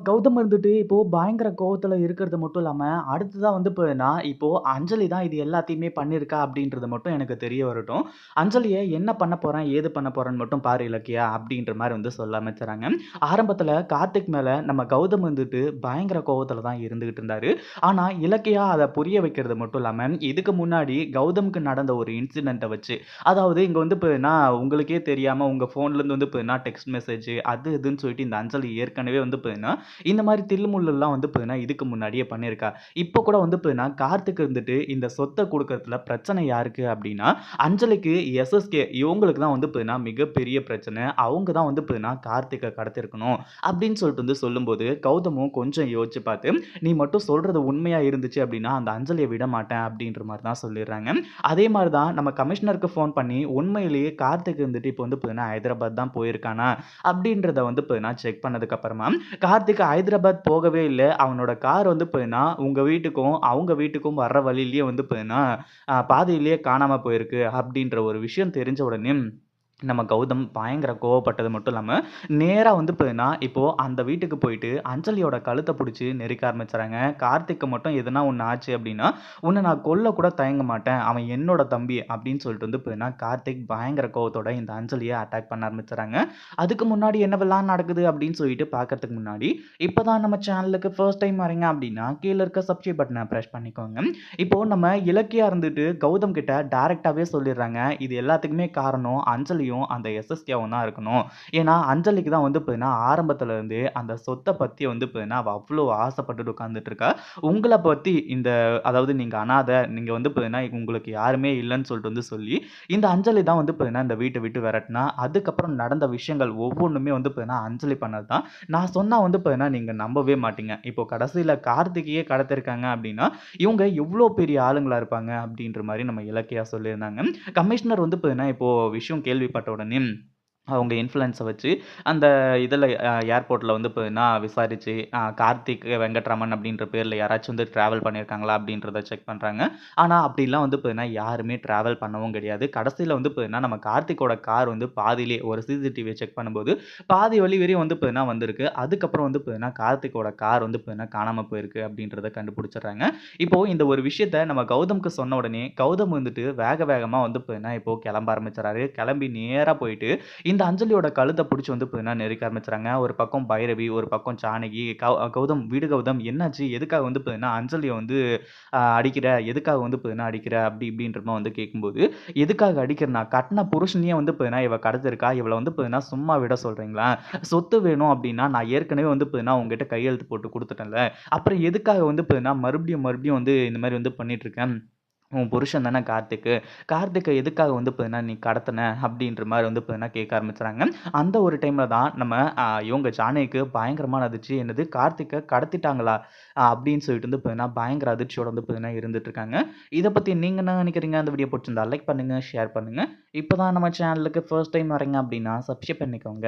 கௌதம் இருந்துட்டு இப்போ பயங்கர கோவத்துல இருக்கிறது மட்டும் இல்லாம, அடுத்ததா வந்து பார்த்தீங்கன்னா, இப்போ அஞ்சலி தான் இது எல்லாத்தையுமே பண்ணியிருக்கா அப்படின்றது மட்டும் எனக்கு தெரிய வரட்டும். அஞ்சலிய என்ன பண்ண போறேன், ஏது பண்ண போறேன்னு மட்டும் பாரு இலக்கியா அப்படின்ற மாரி வந்து சொல்ல ஆரம்பிச்சுறாங்க. ஆரம்பத்துல கார்த்திக் மேல நம்ம கௌதம் வந்துட்டு பயங்கர கோவத்துல தான் இருந்துகிட்டு இருந்தாரு. ஆனா இலக்கியா அத புரிய வைக்கிறது மட்டும் இல்லாம, இதுக்கு முன்னாடி கௌதம்க்கு நடந்த ஒரு இன்சிடென்ட்ட வச்சு, அதாவது இங்க வந்து பார்த்தீங்கன்னா, உங்களுக்கே தெரியாம உங்க ஃபோன்லேருந்து வந்து பார்த்தீங்கன்னா, டெக்ஸ்ட் மெசேஜ் அது இதுன்னு சொல்லிட்டு இந்த அஞ்சலி ஏற்கனவே வந்து பார்த்தீங்கன்னா, இந்த மாரி தில்லுமுல்லுலாம் வந்து பார்த்தீங்கன்னா, இதுக்கு முன்னாடியே பண்ணியிருக்கா. இப்போ கூட வந்து பார்த்தீங்கன்னா, கார்த்திக் இருந்துட்டு இந்த சொத்த குடுக்கறதுல பிரச்சனை யாருக்கு அப்டின்னா, அஞ்சலிக்கு, எஸ்எஸ்கே இவங்களுக்கு தான் வந்து பார்த்தீங்கன்னா, மிகப்பெரிய பிரச்சனை. அவங்க தான் வந்து பார்த்தீங்கன்னா, கார்த்திக்க கடத்தியிருக்கணும் அப்டின்னு சொல்லிட்டு வந்து சொல்லும்போது, கௌதமும் கொஞ்சம் யோசிச்சு பார்த்து, "நீ மட்டும் சொல்றது உண்மையா இருந்துச்சு அப்டின்னா, அந்த அஞ்சலிய விட மாட்டேன்" அப்டின்ற மாரி தான் சொல்லிர்றாங்க. அதே மாரி தான் நம்ம கமிஷனருக்கு ஃபோன் பண்ணி, உண்மையிலேயே கார்த்திக் வந்துட்டு இப்போ வந்து பார்த்தீங்கன்னா, ஹைதராபாத் தான் போயிருக்கானா? அப்டின்றத வந்து பார்த்தீங்கன்னா, செக் பண்ணதுக்கு அப்புறமா கார்த்திக் ஹைதராபாத் போகவே இல்ல. அவனோட கார் வந்து பார்த்தீங்கன்னா, உங்க வீட்டுக்கும், அவங்க வீட்டுக்கும் வர்ற வழியிலேயே வந்து பார்த்தீங்கன்னா, பாதையிலேயே காணாம போயிருக்கு அப்டின்ற ஒரு விஷயம் தெரிஞ்ச உடனே நம்ம கௌதம் பயங்கர கோவப்பட்டது மட்டும் இல்லாம, நேரா வந்து பார்த்தீங்கன்னா, இப்போ அந்த வீட்டுக்கு போயிட்டு அஞ்சலியோட கழுத்த புடிச்சு நெரிக்க ஆரம்பிச்சுறாங்க. கார்த்திக்கு மட்டும் எதுனா ஒண்ணு ஆச்சு அப்டின்னா, உன்ன நான் கொல்ல கூட தயங்க மாட்டேன். அவன் என்னோட தம்பி அப்டின்னு சொல்லிட்டு வந்து பார்த்தீங்கன்னா, கார்த்திக் பயங்கர கோவத்தோட இந்த அஞ்சலிய அட்டாக் பண்ண ஆரம்பிச்சுறாங்க. அதுக்கு முன்னாடி என்னவெல்லாம் நடக்குது அப்டின்னு சொல்லிட்டு பார்க்கறதுக்கு முன்னாடி, இப்ப தான் நம்ம சேனலுக்கு ஃபர்ஸ்ட் டைம் வரீங்க அப்டின்னா, கீழ இருக்க சப்ஸ்கிரைப் பட்டன பிரஸ் பண்ணிக்கோங்க. இப்போ நம்ம இலக்கியா இருந்துட்டு கௌதம் கிட்ட டைரக்ட்டாவே சொல்லிர்றாங்க. இது எல்லாத்துக்குமே காரணம் அஞ்சலியும், அந்த எஸ்எஸ்கேவும் தான் இருக்கணும். ஏன்னா, அஞ்சலிக்கு தான் வந்து பார்த்தீங்கன்னா, ஆரம்பத்துல இருந்தே அந்த சொத்த பத்தி வந்து பார்த்தீங்கன்னா, அவ அவ்ளோ ஆசைப்பட்டுட்டு உட்கார்ந்துட்டு இருக்கா. உங்கள பத்தி இந்த அதாவது நீங்க அனாதை, நீங்க வந்து பார்த்தீங்கன்னா, உங்களுக்கு யாருமே இல்லன்னு சொல்லிட்டு வந்து சொல்லி, இந்த அஞ்சலி தான் வந்து பார்த்தீங்கன்னா, இந்த வீட்ட விட்டு விரட்டுனா. அதுக்கப்புறம் நடந்த விஷயங்கள் ஒவ்வொன்னுமே வந்து பார்த்தீங்கன்னா, அஞ்சலி பண்ணது தான். நான் சொன்னா வந்து பார்த்தீங்கன்னா, நீங்க நம்பவே மாட்டீங்க. இப்போ கடைசியில கார்த்திகையே கடத்திருக்காங்க அப்டின்னா, இவங்க எவ்ளோ பெரிய ஆளுங்களா இருப்பாங்க அப்டின்ற மாரி நம்ம இலக்கியா சொல்லியிருந்தாங்க. கமிஷனர் வந்து பார்த்தீங்கன்னா, இப்போ விஷயம் கேள்விப்பட்ட உடனே அவங்க இன்ஃப்ளூயன்ஸ வச்சு அந்த இதில ஏர்போர்ட்ல வந்து பார்த்தீங்கன்னா விசாரிச்சு, கார்த்திக் வெங்கட்ராமன் அப்படின்ற பேர்ல யாராச்சும் வந்து டிராவல் பண்ணியிருக்காங்களா அப்படின்றத செக் பண்றாங்க. ஆனா அப்படிலாம் வந்து பார்த்தீங்கன்னா யாருமே டிராவல் பண்ணவும் கிடையாது. கடைசியில வந்து பார்த்தீங்கன்னா நம்ம கார்த்திக்கோட கார் வந்து பாதியிலே ஒரு சிசிடிவிய செக் பண்ணும்போது, பாதி வழி வரையும் வந்து பார்த்தீங்கன்னா வந்திருக்கு. அதுக்கப்புறம் வந்து பார்த்தீங்கன்னா கார்த்திக்கோட கார் வந்து பார்த்தீங்கன்னா காணாம போயிருக்கு அப்படின்றத கண்டுபிடிச்சிடுறாங்க. இப்போ இந்த ஒரு விஷயத்த நம்ம கௌதம்க்கு சொன்ன உடனே, கௌதம் வந்துட்டு வேக வேகமா வந்து பார்த்தீங்கன்னா இப்போ கிளம்ப ஆரம்பிச்சுறாரு. கிளம்பி நேரா போயிட்டு இந்த அஞ்சலியோட கழுத்த புடிச்சு வந்து பார்த்தீங்கன்னா நெரிக்க ஆரம்பிச்சுறாங்க. ஒரு பக்கம் பைரவி, ஒரு பக்கம் ஜானகி, கௌதம் "விடு கௌதம் என்னாச்சு? எதுக்காக வந்து பார்த்தீங்கன்னா அஞ்சலிய வந்து அடிக்கிற? எதுக்காக வந்து பார்த்தீங்கன்னா அடிக்கிற?" அப்படி இப்படின்ற மாரி வந்து கேட்கும்போது, "எதுக்காக அடிக்கிறேன்னா, கட்ன புருஷனையே வந்து பார்த்தீங்கன்னா இவ கடத்திருக்கா. இவள வந்து பார்த்தீங்கன்னா சும்மா விட சொல்றீங்களா? சொத்து வேணும் அப்படின்னா, நான் ஏற்கனவே வந்து பார்த்தீங்கன்னா உங்ககிட்ட கையெழுத்து போட்டு குடுத்துட்டேன்ல. அப்புறம் எதுக்காக வந்து பார்த்தீங்கன்னா மறுபடியும் மறுபடியும் வந்து இந்த மாரி வந்து பண்ணிட்டு இருக்க? உன் புருஷன் தானே கார்த்திக்கு. கார்த்திக்க எதுக்காக வந்து பார்த்தீங்கன்னா, நீ கடத்துன? அப்படின்ற மாரி வந்து பார்த்தீங்கன்னா கேட்க ஆரம்பிச்சுறாங்க. அந்த ஒரு டைம்ல தான் நம்ம இவங்க ஜானகிக்கு பயங்கரமான அதிர்ச்சி. என்னது கார்த்திக்க கடத்திட்டாங்களா? அப்படின்னு சொல்லிட்டு வந்து பார்த்தீங்கன்னா, பயங்கர அதிர்ச்சியோட வந்து பார்த்தீங்கன்னா இருந்துட்டு இருக்காங்க. இத பத்தி நீங்க என்ன நினைக்கிறீங்க? அந்த வீடியோ புடிச்சிருந்தா லைக் பண்ணுங்க, ஷேர் பண்ணுங்க. இப்ப தான் நம்ம சேனலுக்கு ஃபர்ஸ்ட் டைம் வரீங்க அப்படின்னா சப்ஸ்கிரைப் பண்ணிக்கோங்க.